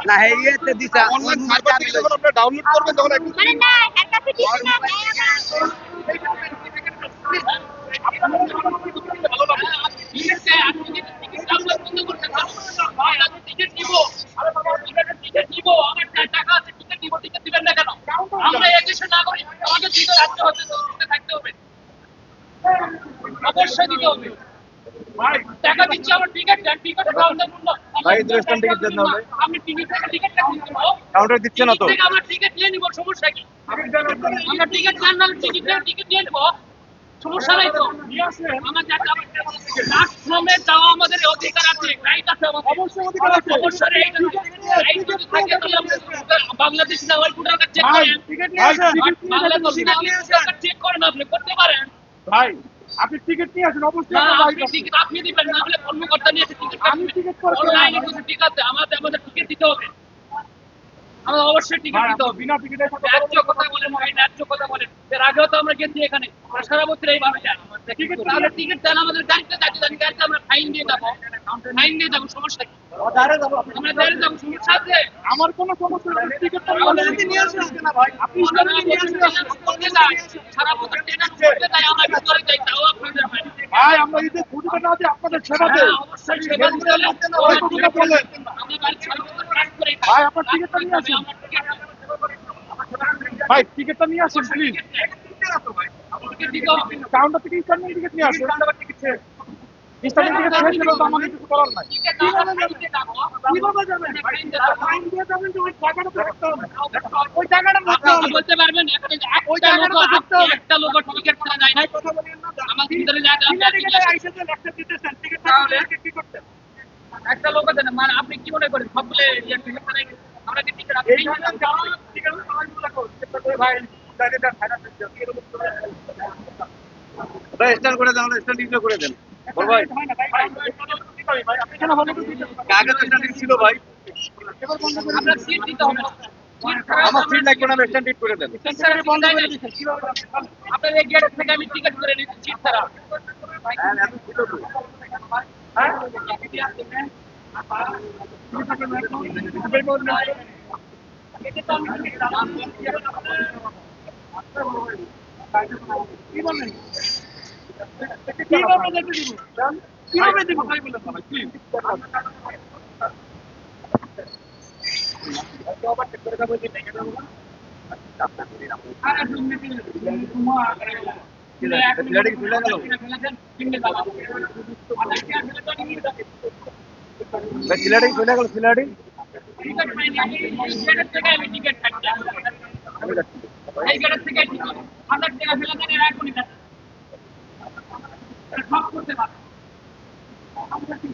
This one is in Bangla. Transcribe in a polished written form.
না হেরিয়েতে দিছা অনলাইন সার্ভার থেকে যখন আপনি ডাউনলোড করবেন তখন একটু মানে না এর কাছে দিছি না আমরা এই দেশের নাগরিক, আমাদের দিতে রাজ্য হতে থাকতে হবে, অবশ্যই দিতে হবে। টাকা দিচ্ছি আমার টিকিট দেন, টিকিটের কাউন্টার মূল্য ভাই দৃষ্টান্ত টিকিট দেন না ভাই আপনি টিকিট থেকে টিকিটটা কিনতে পারো, কাউন্টার দিচ্ছে না তো থেকে আমরা টিকিট নিয়ে নিব, সমস্যা কি? আমরা টিকিট দেন না, টিকিট নিয়ে নিব, সমস্যা নাই তো। আমাদের প্ল্যাটফর্মে যাওয়া আমাদের অধিকার আছে, রাইট আছে আমাদের, অবশ্যই অধিকার আছে, অবশ্যই রাইট যদি থাকে তাহলে আমরা বাংলাদেশ নাওয়াল ভোটার কার্ড চেক করেন, বাংলাদেশ চেক করেন, আপনি করতে পারেন ভাই আপনি টিকিট নিয়ে আসেন অবশ্যই আপনি দিবেন না হলে কর্মকর্তা নিয়ে টিকিট, আমি টিকিট করে অনলাইনে কিছু ঠিক আছে, আমাদের টিকিট দিতে হবে, আমাদের অবশ্যই টিকিট দিতে হবে। বিনা টিকিটে ন্যায্য কথা বলেন ভাই, ন্যায্য কথা বলেন। এর আগেও তো আমরা গেছি এখানে, সারা বছর এইভাবে যায়। তাহলে টিকিট দেন, আমাদের গাড়িতে যাচ্ছি, গাড়িতে আমরা ফাইন দিয়ে যাবো, সমস্যা কি? আমরা দাঁড়িয়ে যাবো, সমস্যা আছে? আমার কোনো সমস্যা নেই টিকিটটা নিয়ে আসেন না ভাই, আপনি সারা বছর ট্রেনে করতে যাই, আমরা ভিতরে যাই, তাও আপনাদের হয় না। ভাই আমরা ঈদের ছুটি কাটা আছে আপনাদের সেবা দেই অবশ্যই সেবা দিতে হবে। ওই কথা বলেন আমরা গাড়ি সারা বছর কাজ করে ভাই আপনার টিকিটটা নিয়ে আসেন ভাই টিকিটটা নিয়ে আসেন প্লিজ কাউন্টার থেকে স্ট্যান্ডিং টিকিট নিয়ে আসেন স্ট্যান্ডিং টিকিট শেষ হলে তো আমাদের কিছু করার নাই কিভাবে যাবেন ফাইন দিয়ে যাবেন যে ওই জায়গাটা থাকতে হবে ওই জায়গাটা থাকতে হবে বলতে পারবেন ওই জায়গাটা থাকতে হবে একটা লোক টিকিট ছাড়া যায় না, কথা বলেন না আমাদের ভিতরে যায় একটা দিতেছেন টিকিট কি করতে একটা লোক আছে না, মানে আপনি কি মনে করেন সবগুলো টিকিট ছাড়াই আমরা কি টিকিট এই জায়গা যারা টিকিট সবাইগুলো করতে ভাই জায়গাটা ফাইনাল ভাই স্ট্যান্ড করে দেন স্ট্যান্ডিং করে দেন বল ভাই কাগজ স্ট্যান্ডিং ছিল ভাই আমরা সিট দিতে হবে, আমার সিট লাগবে না স্ট্যান্ডিং করে দেন বন্ধ করে দিচ্ছেন আপনার এই গেট থেকে আমি টিকিট করে নিচ্ছি সিট ছাড়া। কিভাবে দিব ভাই বলেন না প্লিজ সিলাডি চলে গেল সিলাডি আমি টিকিট থাকছি এই গেটের থেকে হাজার টাকা ফেলে দেন, এরা এখনই সব করতে পারে। আমরা কি